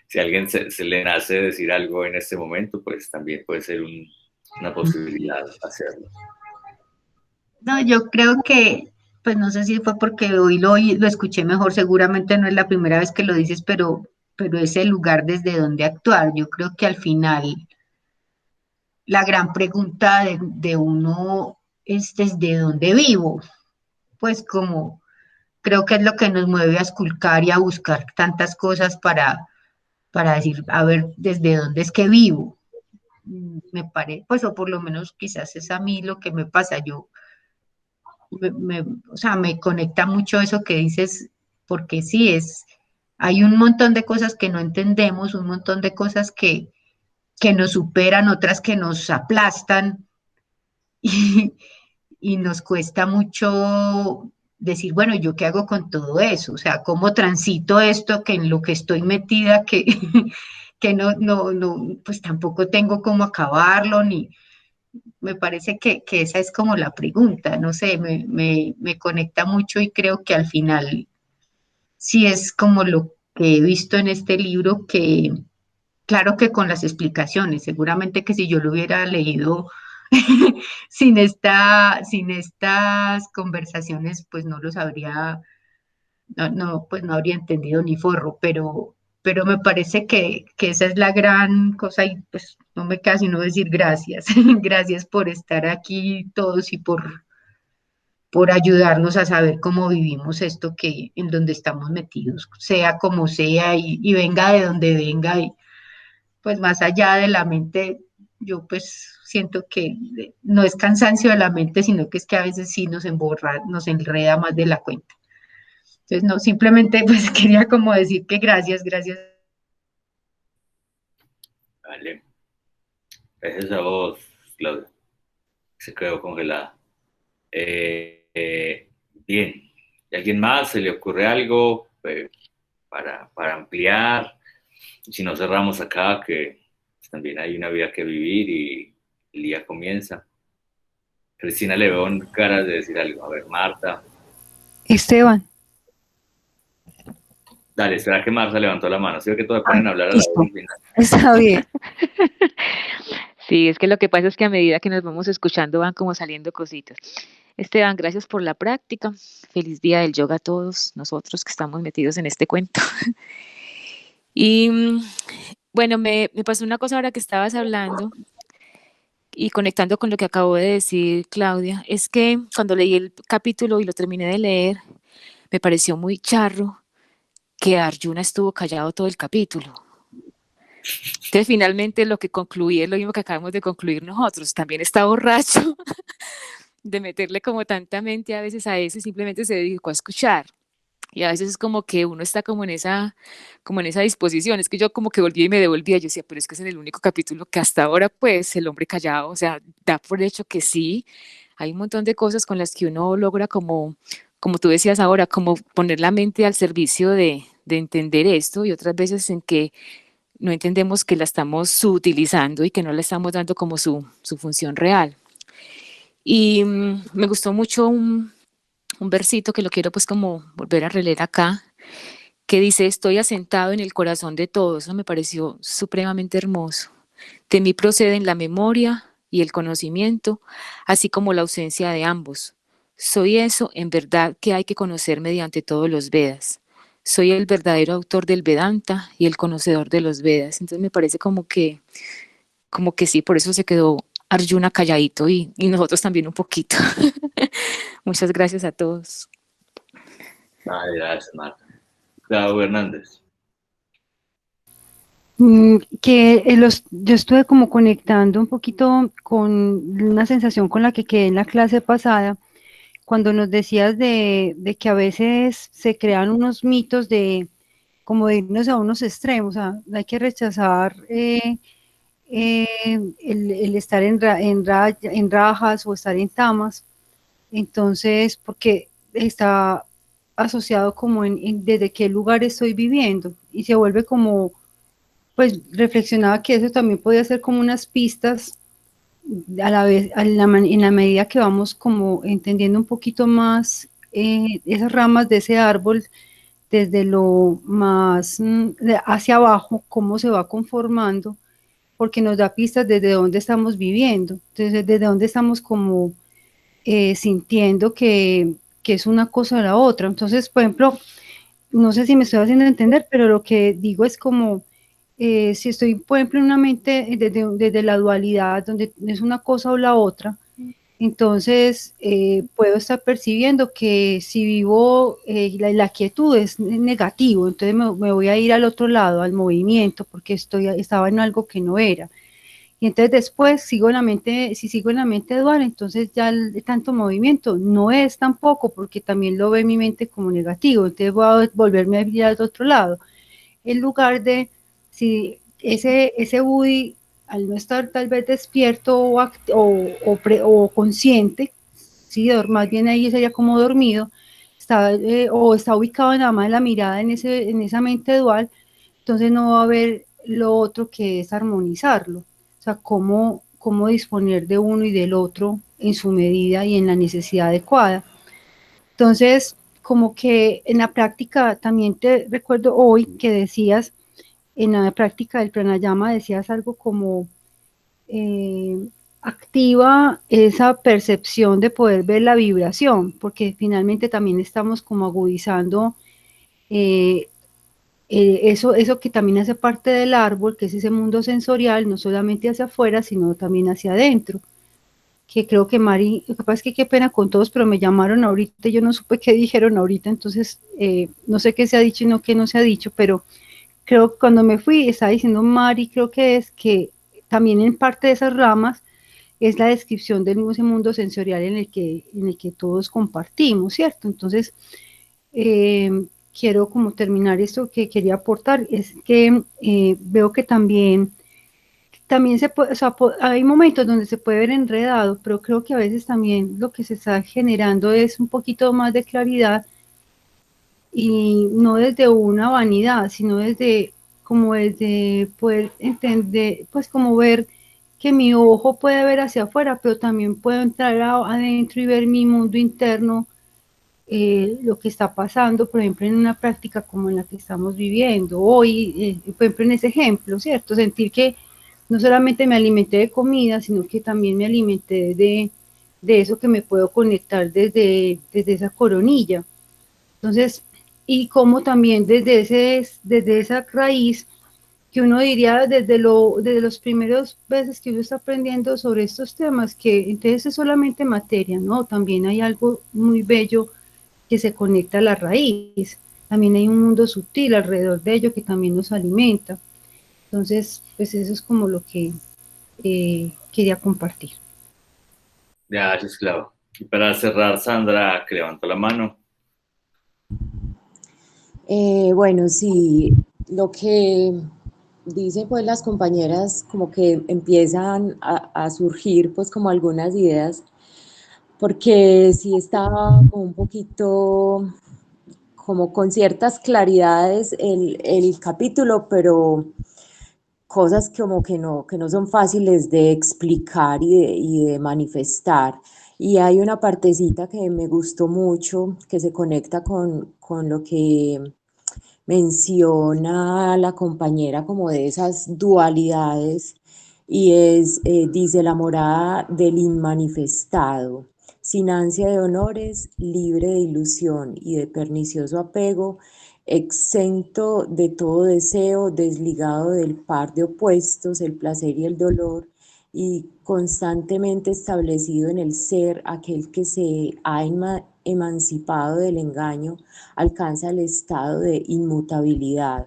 Si a alguien se le nace decir algo en este momento, pues también puede ser una posibilidad hacerlo. No, yo creo que, pues no sé si fue porque hoy lo escuché mejor, seguramente no es la primera vez que lo dices, pero es el lugar desde donde actuar. Yo creo que al final la gran pregunta de uno es desde dónde vivo, pues como creo que es lo que nos mueve a esculcar y a buscar tantas cosas para decir, a ver, desde dónde es que vivo. Me parece, pues o por lo menos quizás es a mí lo que me pasa, yo o sea, me conecta mucho eso que dices, porque sí, hay un montón de cosas que no entendemos, un montón de cosas que nos superan, otras que nos aplastan y, y nos cuesta mucho decir, bueno, ¿yo qué hago con todo eso? O sea, ¿cómo transito esto que en lo que estoy metida, que, que no, pues tampoco tengo cómo acabarlo, ni me parece que esa es como la pregunta, no sé, me conecta mucho y creo que al final sí es como lo que he visto en este libro, que claro que con las explicaciones, seguramente que si yo lo hubiera leído sin estas conversaciones, pues no los habría, pues no habría entendido ni forro, pero me parece que esa es la gran cosa y pues no me queda sino decir gracias, gracias por estar aquí todos y por por ayudarnos a saber cómo vivimos esto que en donde estamos metidos, sea como sea y venga de donde venga y pues más allá de la mente, yo pues siento que no es cansancio de la mente, sino que es que a veces sí nos emborra, nos enreda más de la cuenta. Entonces, no, simplemente pues quería como decir que gracias, gracias. Vale. Gracias a vos, Claudia. Se quedó congelada. Bien. ¿Y alguien más se le ocurre algo para ampliar? Si no cerramos acá, que pues, también hay una vida que vivir y el día comienza. Cristina le veo en caras de decir algo. A ver, Marta. Esteban. Dale, espera que Marta levantó la mano. ¿Sí ve que todos ponen a hablar a la Listo. vez al final? Está bien. Sí, es que lo que pasa es que a medida que nos vamos escuchando van como saliendo cositas. Esteban, gracias por la práctica. Feliz día del yoga a todos nosotros que estamos metidos en este cuento. Y bueno, me pasó una cosa ahora que estabas hablando y conectando con lo que acabó de decir Claudia, es que cuando leí el capítulo y lo terminé de leer, me pareció muy charro que Arjuna estuvo callado todo el capítulo. Entonces, finalmente lo que concluí es lo mismo que acabamos de concluir nosotros. También está borracho de meterle como tanta mente a veces a eso y simplemente se dedicó a escuchar. Y a veces es como que uno está como en esa disposición. Es que yo como que volvía y me devolvía. Yo decía, pero es que es en el único capítulo que hasta ahora, pues, el hombre callado, o sea, da por hecho que sí. Hay un montón de cosas con las que uno logra como tú decías ahora, como poner la mente al servicio de entender esto y otras veces en que no entendemos que la estamos subutilizando y que no le estamos dando como su función real. Y me gustó mucho un versito que lo quiero pues como volver a releer acá, que dice, estoy asentado en el corazón de todos. Eso me pareció supremamente hermoso. De mí proceden la memoria y el conocimiento, así como la ausencia de ambos. Soy eso en verdad que hay que conocer mediante todos los Vedas. Soy el verdadero autor del Vedanta y el conocedor de los Vedas. Entonces me parece como que sí, por eso se quedó Arjuna calladito y nosotros también un poquito. Muchas gracias a todos. Ay, gracias, Marta. Claudio Hernández. Yo estuve como conectando un poquito con una sensación con la que quedé en la clase pasada, cuando nos decías de que a veces se crean unos mitos de como de irnos a unos extremos, o sea, hay que rechazar el estar en rajas o estar en tamas, entonces, porque está asociado como desde qué lugar estoy viviendo, y se vuelve como, pues reflexionaba que eso también podía ser como unas pistas a la vez, en la medida que vamos como entendiendo un poquito más esas ramas de ese árbol, desde lo más hacia abajo, cómo se va conformando, porque nos da pistas desde dónde estamos viviendo, desde dónde estamos como sintiendo que es una cosa o la otra. Entonces, por ejemplo, no sé si me estoy haciendo entender, pero lo que digo es como, si estoy, por ejemplo, en una mente desde la dualidad, donde es una cosa o la otra, entonces puedo estar percibiendo que si vivo, la quietud es negativo, entonces me voy a ir al otro lado, al movimiento, porque estaba en algo que no era. Y entonces después si sigo en la mente dual, entonces ya tanto movimiento no es tampoco, porque también lo ve mi mente como negativo, entonces voy a volverme a ir al otro lado. En lugar de, si ese Woody, al no estar tal vez despierto o consciente, ¿sí? Más bien ahí sería como dormido, está ubicado nada más la mirada en esa mente dual, entonces no va a haber lo otro que es armonizarlo. O sea, cómo disponer de uno y del otro en su medida y en la necesidad adecuada. Entonces, como que en la práctica, también te recuerdo hoy que decías, en la práctica del pranayama decías algo como activa esa percepción de poder ver la vibración, porque finalmente también estamos como agudizando eso que también hace parte del árbol, que es ese mundo sensorial, no solamente hacia afuera, sino también hacia adentro. que creo que Mari, lo que pasa es que qué pena con todos, pero me llamaron ahorita, yo no supe qué dijeron ahorita, entonces no sé qué se ha dicho y no qué no se ha dicho, pero creo que cuando me fui estaba diciendo Mari, creo que es que también en parte de esas ramas es la descripción del ese mundo sensorial en el que todos compartimos, ¿cierto? Entonces, quiero como terminar esto que quería aportar, es que veo que también se puede, o sea, hay momentos donde se puede ver enredado, pero creo que a veces también lo que se está generando es un poquito más de claridad y no desde una vanidad, sino desde poder entender, pues como ver que mi ojo puede ver hacia afuera, pero también puedo entrar adentro y ver mi mundo interno, lo que está pasando, por ejemplo, en una práctica como en la que estamos viviendo hoy, por ejemplo, en ese ejemplo, ¿cierto? Sentir que no solamente me alimenté de comida, sino que también me alimenté de eso que me puedo conectar desde esa coronilla. Entonces, y como también desde esa raíz, que uno diría desde los primeros veces que uno está aprendiendo sobre estos temas, que entonces es solamente materia, ¿no? También hay algo muy bello que se conecta a la raíz. También hay un mundo sutil alrededor de ello que también nos alimenta. Entonces, pues eso es como lo que quería compartir. Gracias, Clau. Y para cerrar, Sandra, que levantó la mano. Bueno, sí, lo que dicen pues las compañeras como que empiezan a surgir pues como algunas ideas, porque sí estaba como un poquito como con ciertas claridades el capítulo, pero cosas como que no son fáciles de explicar y de manifestar. Y hay una partecita que me gustó mucho, que se conecta con lo que menciona la compañera como de esas dualidades y dice la morada del inmanifestado, sin ansia de honores, libre de ilusión y de pernicioso apego, exento de todo deseo, desligado del par de opuestos, el placer y el dolor, y constantemente establecido en el ser, aquel que se ha emancipado del engaño, alcanza el estado de inmutabilidad,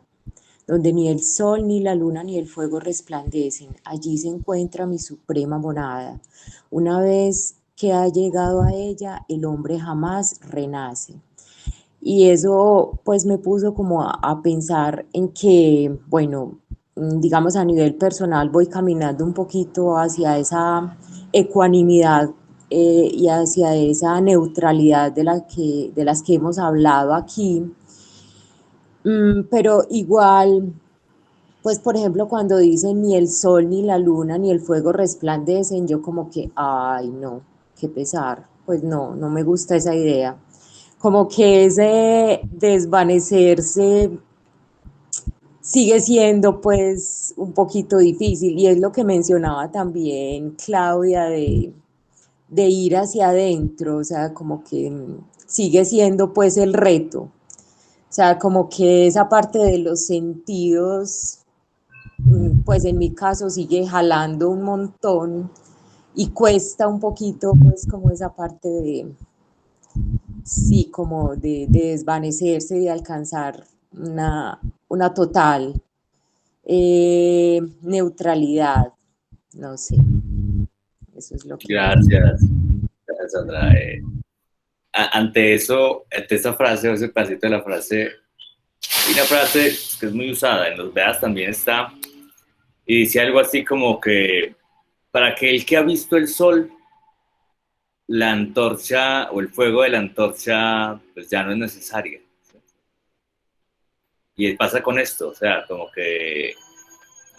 donde ni el sol, ni la luna, ni el fuego resplandecen. Allí se encuentra mi suprema morada. Una vez que ha llegado a ella, el hombre jamás renace. Y eso pues me puso como a pensar en que, bueno, digamos a nivel personal voy caminando un poquito hacia esa ecuanimidad y hacia esa neutralidad de las que hemos hablado aquí. Pero igual, pues por ejemplo cuando dicen ni el sol, ni la luna, ni el fuego resplandecen, yo como que, ay no, qué pesar, pues no, no me gusta esa idea. Como que ese desvanecerse sigue siendo pues un poquito difícil, y es lo que mencionaba también Claudia de ir hacia adentro, o sea, como que sigue siendo pues el reto, o sea, como que esa parte de los sentidos, pues en mi caso sigue jalando un montón y cuesta un poquito pues como esa parte de, sí, como de desvanecerse y de alcanzar una total neutralidad, no sé, eso es lo que... Gracias, gracias, Sandra. Ante eso, ante esa frase o ese pedacito de la frase, hay una frase que es muy usada, en los Vedas también está, y dice algo así como que para aquel que ha visto el sol, la antorcha o el fuego de la antorcha pues ya no es necesaria. Y pasa con esto, o sea, como que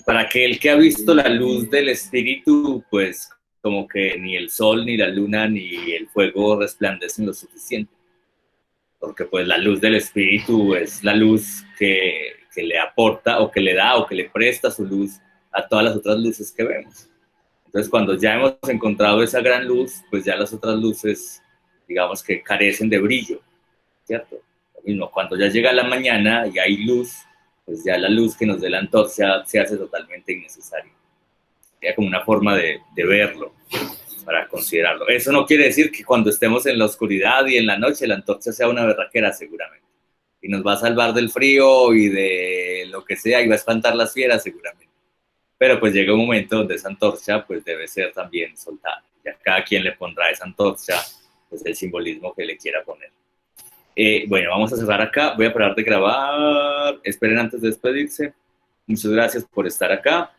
para aquel que ha visto la luz del espíritu, pues como que ni el sol, ni la luna, ni el fuego resplandecen lo suficiente. Porque pues la luz del espíritu es la luz que le aporta o que le da o que le presta su luz a todas las otras luces que vemos. Entonces cuando ya hemos encontrado esa gran luz, pues ya las otras luces, digamos que carecen de brillo, ¿cierto? Lo mismo, cuando ya llega la mañana y hay luz, pues ya la luz que nos dé la antorcha se hace totalmente innecesaria. Sería como una forma de verlo. para considerarlo. Eso no quiere decir que cuando estemos en la oscuridad y en la noche la antorcha sea una berraquera, seguramente. Y nos va a salvar del frío y de lo que sea y va a espantar las fieras, seguramente. Pero pues llega un momento donde esa antorcha pues debe ser también soltada. Ya cada quien le pondrá esa antorcha, pues el simbolismo que le quiera poner. Bueno, vamos a cerrar acá. Voy a parar de grabar. Esperen antes de despedirse. Muchas gracias por estar acá.